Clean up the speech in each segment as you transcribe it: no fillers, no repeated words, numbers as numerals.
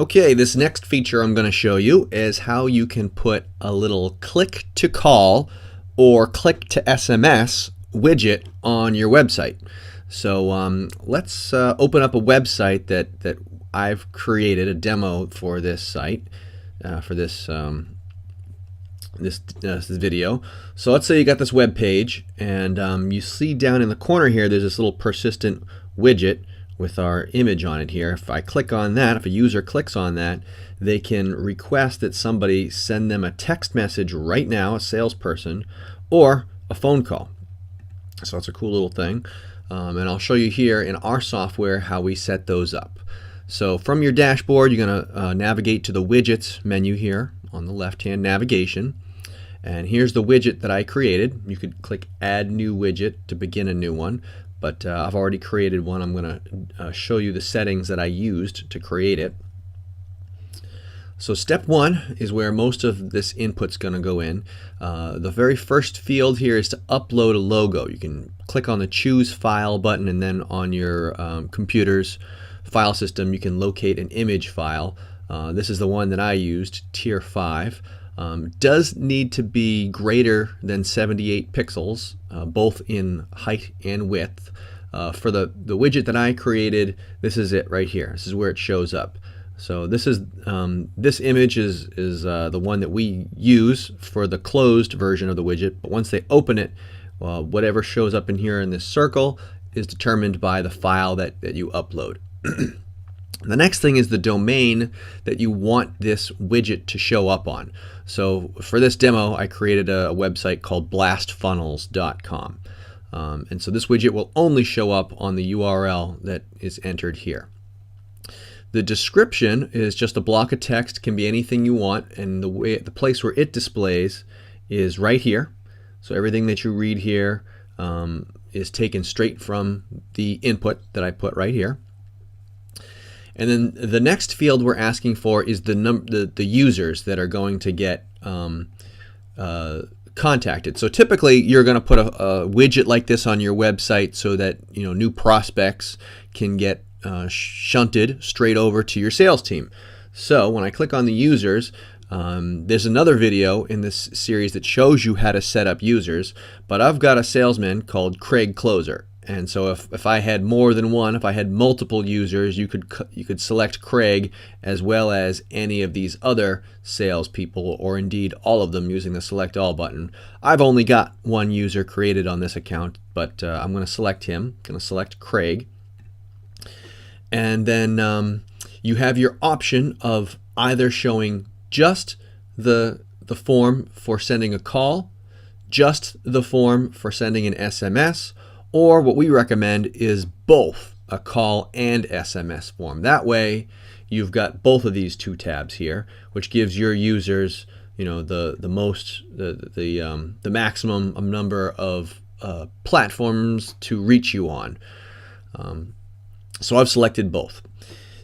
Okay, this next feature I'm going to show you is how you can put a little click to call or click to SMS widget on your website. So let's open up a website that I've created, a demo for this site, for this this video. So let's say you got this web page, and you see down in the corner here there's this little persistent widget with our image on it here. If I click on that, if a user clicks on that, they can request that somebody send them a text message right now, a salesperson, or a phone call. So it's a cool little thing, and I'll show you here in our software how we set those up. So from your dashboard, you're going to navigate to the widgets menu here on the left-hand navigation, and here's the widget that I created. You could click add new widget to begin a new one, but I've already created one. I'm going to show you the settings that I used to create it. So step one is where most of this input's going to go in. The very first field here is to upload a logo. You can click on the choose file button, and then on your computer's file system you can locate an image file. This is the one that I used, tier 5. Does need to be greater than 78 pixels, both in height and width. For the widget that I created, this is it right here. This is where it shows up. So this is this image is the one that we use for the closed version of the widget. But once they open it, whatever shows up in here in this circle is determined by the file that you upload. The next thing is the domain that you want this widget to show up on. So for this demo, I created a website called blastfunnels.com. And so this widget will only show up on the URL that is entered here. The description is just a block of text, can be anything you want, and the place where it displays is right here. So everything that you read here is taken straight from the input that I put right here. And then the next field we're asking for is the users that are going to get contacted. So typically you're going to put a widget like this on your website so that new prospects can get shunted straight over to your sales team. So when I click on the users, there's another video in this series that shows you how to set up users, but I've got a salesman called Craig Closer. And so if I had more than one, if I had multiple users, you could select Craig as well as any of these other salespeople, or indeed all of them, using the select all button. I've only got one user created on this account, but I'm going to select him. I'm going to select Craig. And then you have your option of either showing just the form for sending a call, just the form for sending an SMS, or what we recommend is both a call and SMS form. That way you've got both of these two tabs here, which gives your users the maximum number of platforms to reach you on. So I've selected both.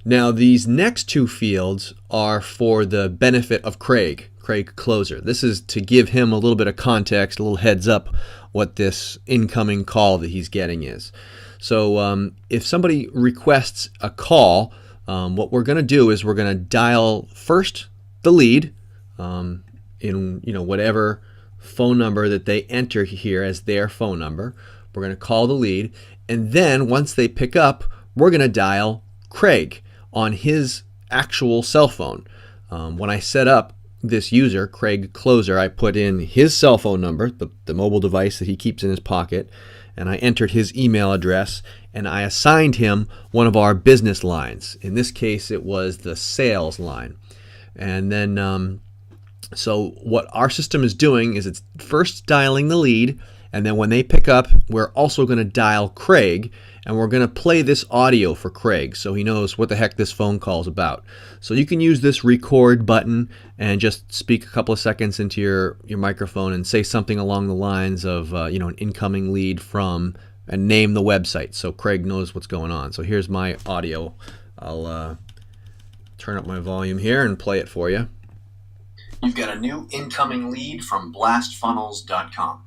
Now these next two fields are for the benefit of Craig Closer. This is to give him a little bit of context, a little heads up what this incoming call that he's getting is. So if somebody requests a call, what we're going to do is we're going to dial first the lead in whatever phone number that they enter here as their phone number. We're going to call the lead, and then once they pick up, we're going to dial Craig on his actual cell phone. When I set up this user, Craig Closer, I put in his cell phone number, the mobile device that he keeps in his pocket, and I entered his email address, and I assigned him one of our business lines. In this case, it was the sales line. And then, so what our system is doing is it's first dialing the lead, and then when they pick up, we're also going to dial Craig, and we're going to play this audio for Craig so he knows what the heck this phone call is about. So you can use this record button and just speak a couple of seconds into your microphone and say something along the lines of an incoming lead from, and name the website so Craig knows what's going on. So here's my audio. I'll turn up my volume here and play it for you. You've got a new incoming lead from blastfunnels.com.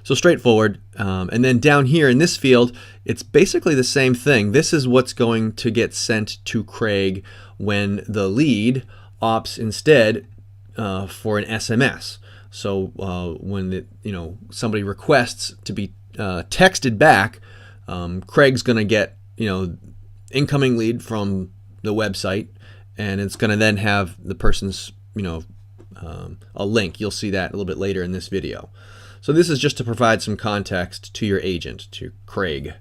So straightforward. And then down here in this field it's basically the same thing. This is what's going to get sent to Craig when the lead opts instead for an SMS. So when somebody requests to be texted back, Craig's going to get incoming lead from the website, and it's going to then have the person's a link. You'll see that a little bit later in this video. So this is just to provide some context to your agent, to Craig.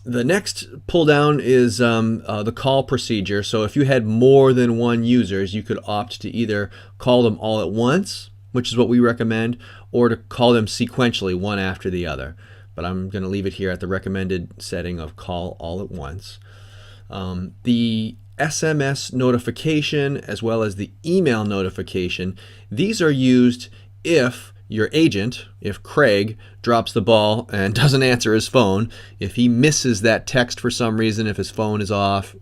The next pull down is the call procedure. So if you had more than one users, you could opt to either call them all at once, which is what we recommend, or to call them sequentially, one after the other. But I'm going to leave it here at the recommended setting of call all at once. The SMS notification as well as the email notification, these are used if your agent, if Craig drops the ball and doesn't answer his phone, if he misses that text for some reason, if his phone is off,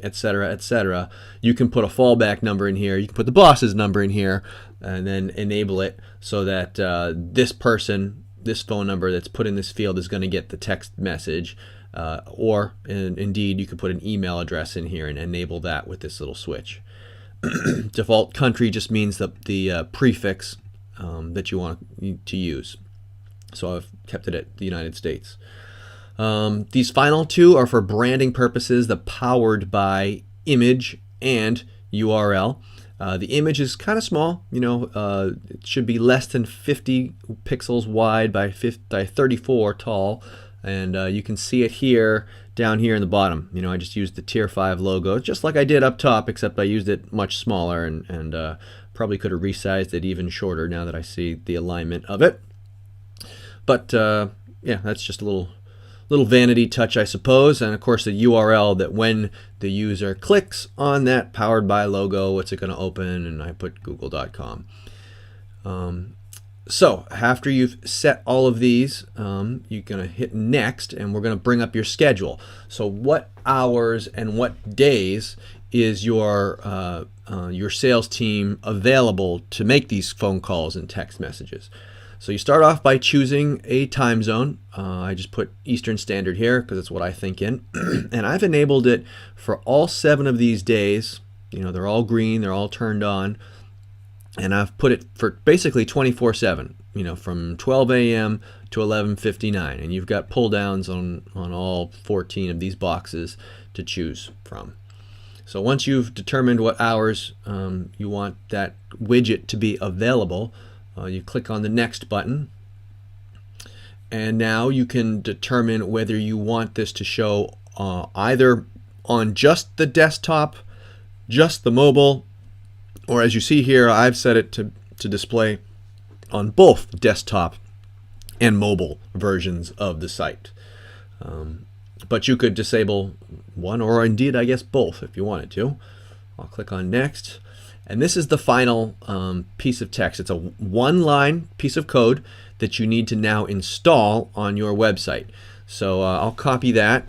etc., etc., you can put a fallback number in here. You can put the boss's number in here and then enable it so that this person, this phone number that's put in this field is going to get the text message. Or indeed, you could put an email address in here and enable that with this little switch. Default country just means the prefix that you want to use. So I've kept it at the United States. These final two are for branding purposes, the powered by image and URL. The image is kind of small, it should be less than 50 pixels wide by 34 tall. And you can see it here, down here in the bottom. I just used the Tier 5 logo, just like I did up top, except I used it much smaller and probably could have resized it even shorter now that I see the alignment of it. But yeah, that's just a little vanity touch, I suppose. And of course the URL, that when the user clicks on that powered by logo, what's it going to open? And I put google.com. So after you've set all of these, you're going to hit next, and we're going to bring up your schedule. So what hours and what days is your sales team available to make these phone calls and text messages? So you start off by choosing a time zone. I just put Eastern Standard here because it's what I think in. And I've enabled it for all 7 of these days. They're all green, they're all turned on. And I've put it for basically 24/7, from 12 a.m. to 11:59. And you've got pull downs on all 14 of these boxes to choose from. So once you've determined what hours you want that widget to be available, you click on the next button. And now you can determine whether you want this to show either on just the desktop, just the mobile, or as you see here, I've set it to display on both desktop and mobile versions of the site. But you could disable one, or indeed, I guess, both if you wanted to. I'll click on next. And this is the final piece of text. It's a one-line piece of code that you need to now install on your website. So I'll copy that,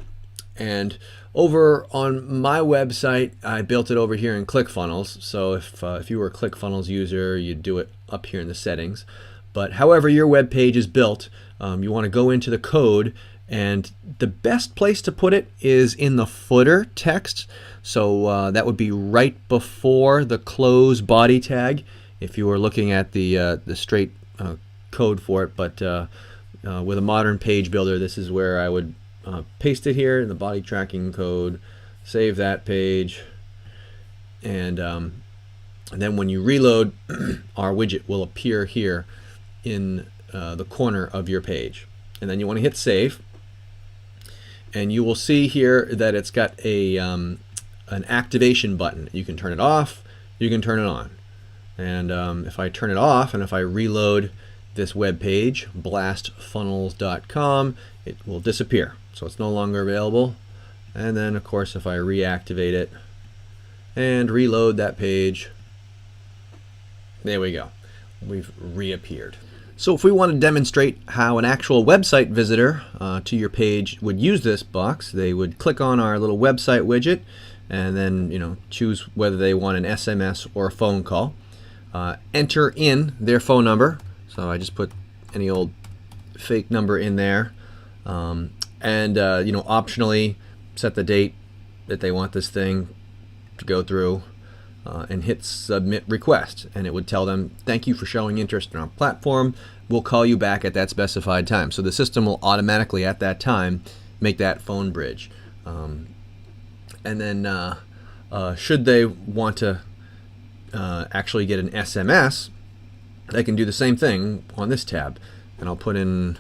and over on my website, I built it over here in ClickFunnels. So if you were a ClickFunnels user, you'd do it up here in the settings. But however your web page is built, you want to go into the code, and the best place to put it is in the footer text. So that would be right before the close body tag if you were looking at the straight code for it. But with a modern page builder, this is where I would paste it here in the body tracking code, save that page, and then when you reload, our widget will appear here in the corner of your page. And then you want to hit save, and you will see here that it's got a an activation button. You can turn it off, you can turn it on. And if I turn it off and if I reload this web page, blastfunnels.com, it will disappear. So it's no longer available. And then of course if I reactivate it and reload that page, there we go. We've reappeared. So if we want to demonstrate how an actual website visitor to your page would use this box, they would click on our little website widget and then choose whether they want an SMS or a phone call. Enter in their phone number. So I just put any old fake number in there. And optionally set the date that they want this thing to go through, and hit submit request, and it would tell them, thank you for showing interest in our platform, we'll call you back at that specified time. So the system will automatically at that time make that phone bridge. And then should they want to actually get an SMS, they can do the same thing on this tab, and I'll put in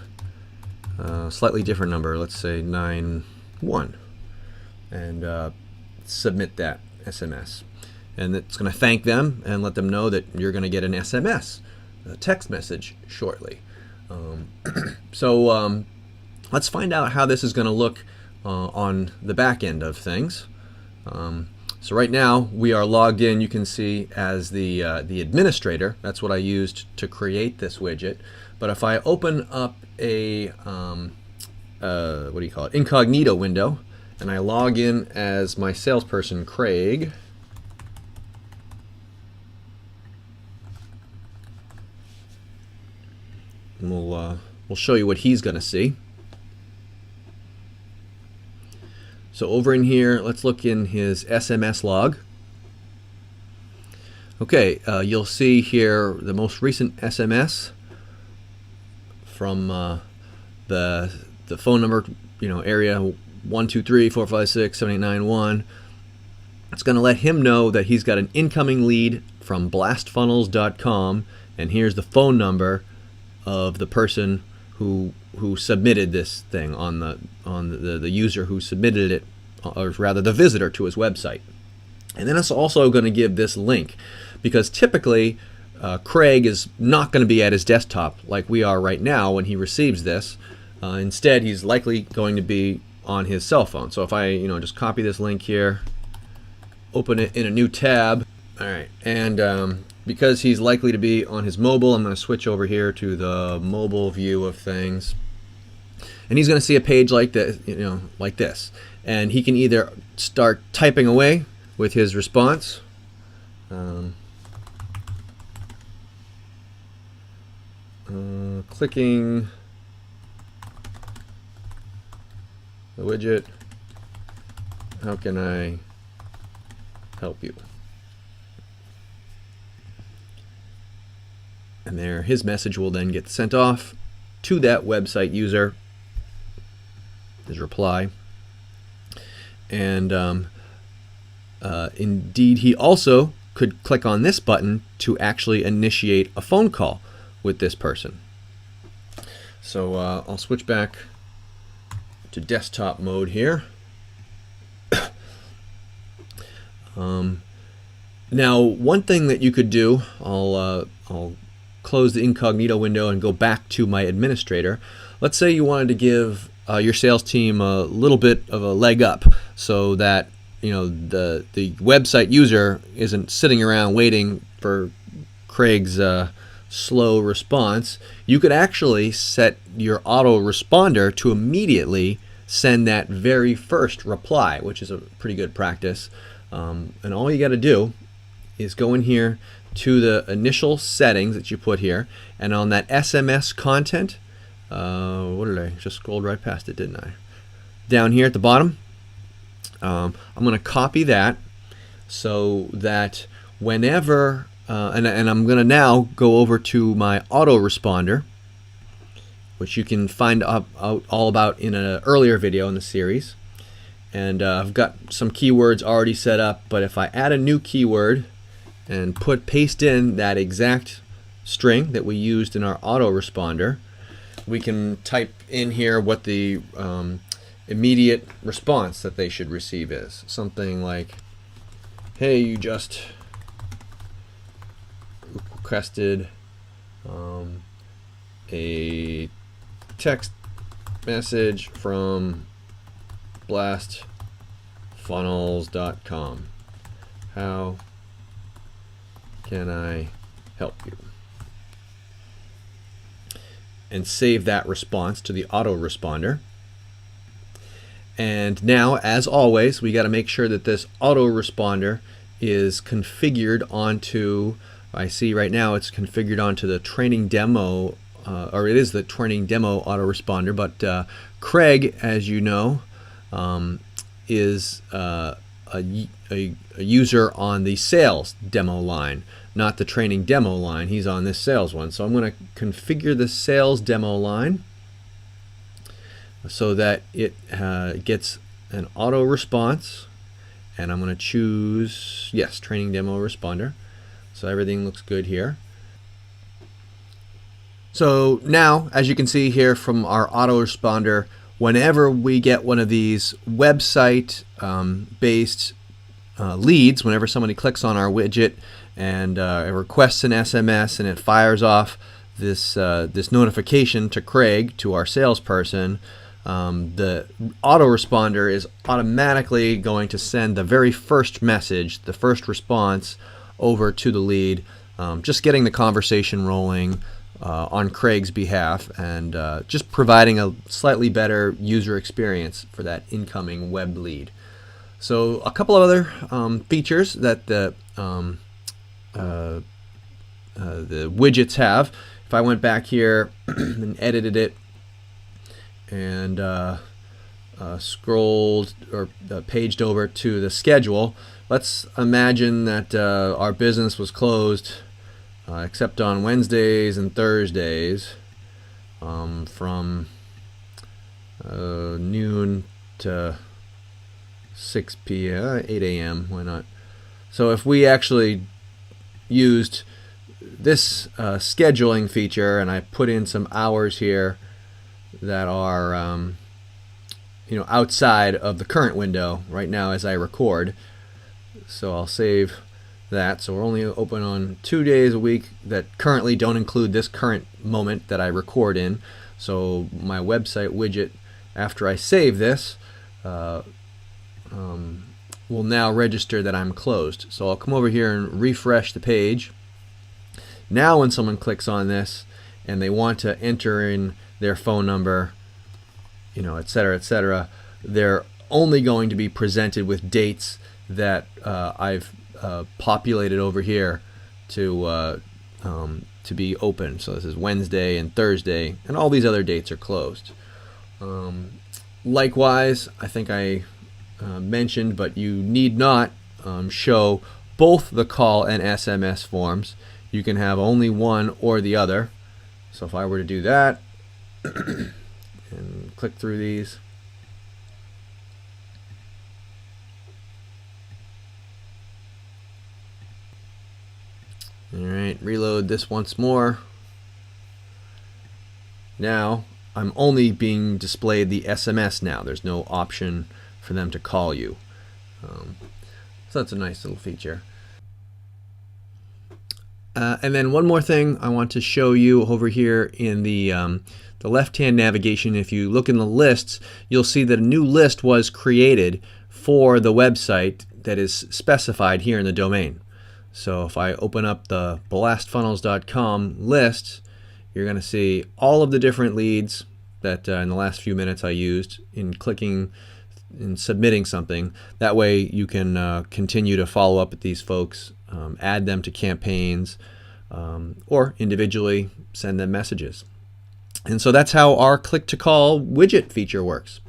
a slightly different number, let's say 91, and submit that SMS. And it's going to thank them and let them know that you're going to get an SMS, a text message, shortly. So let's find out how this is going to look on the back end of things. So right now we are logged in, you can see, as the administrator. That's what I used to create this widget. But if I open up a incognito window, and I log in as my salesperson Craig, and we'll show you what he's going to see. So over in here, let's look in his SMS log. Okay, you'll see here the most recent SMS from the phone number, area 123-456-7891. It's going to let him know that he's got an incoming lead from blastfunnels.com, and here's the phone number of the person who submitted this thing on the user who submitted it, or rather the visitor to his website. And then it's also going to give this link, because typically Craig is not going to be at his desktop like we are right now when he receives this. Instead, he's likely going to be on his cell phone. So if I just copy this link here, open it in a new tab, all right, and because he's likely to be on his mobile, I'm going to switch over here to the mobile view of things, and he's going to see a page like this, like this, and he can either start typing away with his response, clicking the widget, how can I help you? And there, his message will then get sent off to that website user, his reply. And indeed, he also could click on this button to actually initiate a phone call with this person. So I'll switch back to desktop mode here. Now, one thing that you could do, I'll close the incognito window and go back to my administrator. Let's say you wanted to give your sales team a little bit of a leg up, so that the website user isn't sitting around waiting for Craig's slow response. You could actually set your autoresponder to immediately send that very first reply, which is a pretty good practice. And all you got to do is go in here to the initial settings that you put here, and on that SMS content, what did I just scrolled right past it, didn't I? Down here at the bottom, I'm going to copy that so that whenever, and I'm going to now go over to my autoresponder, which you can find out all about in an earlier video in the series. And I've got some keywords already set up, but if I add a new keyword and paste in that exact string that we used in our autoresponder, we can type in here what the immediate response that they should receive is. Something like, hey, you just requested a text message from blastfunnels.com. How can I help you? And save that response to the autoresponder. And now, as always, we got to make sure that this autoresponder is configured onto, I see right now it's configured onto the training demo, or it is the training demo autoresponder, but Craig, as you know, is a user on the sales demo line, not the training demo line. He's on this sales one. So I'm going to configure the sales demo line so that it gets an auto response, and I'm going to choose, yes, training demo responder. So everything looks good here. So now, as you can see here from our autoresponder, whenever we get one of these website based leads, whenever somebody clicks on our widget and it requests an SMS and it fires off this notification to Craig, to our salesperson, the autoresponder is automatically going to send the very first message, the first response, over to the lead, just getting the conversation rolling on Craig's behalf, and just providing a slightly better user experience for that incoming web lead. So a couple of other features that the widgets have. If I went back here and edited it and scrolled or paged over to the schedule, let's imagine that our business was closed except on Wednesdays and Thursdays from noon to 6 p.m., 8 a.m., why not? So if we actually used this scheduling feature and I put in some hours here that are outside of the current window right now as I record, so I'll save that. So we're only open on 2 days a week that currently don't include this current moment that I record in. So my website widget, after I save this, will now register that I'm closed. So I'll come over here and refresh the page. Now when someone clicks on this and they want to enter in their phone number, etc., they're only going to be presented with dates that I've populated over here to be open. So this is Wednesday and Thursday, and all these other dates are closed. Likewise, I think I mentioned, but you need not show both the call and SMS forms. You can have only one or the other. So if I were to do that and click through these, alright, reload this once more. Now I'm only being displayed the SMS now. There's no option for them to call you. So that's a nice little feature. And then one more thing I want to show you over here in the left-hand navigation. If you look in the lists, you'll see that a new list was created for the website that is specified here in the domain. So if I open up the blastfunnels.com list, you're going to see all of the different leads that in the last few minutes I used in clicking and submitting something. That way you can continue to follow up with these folks, add them to campaigns, or individually send them messages. And so that's how our click to call widget feature works.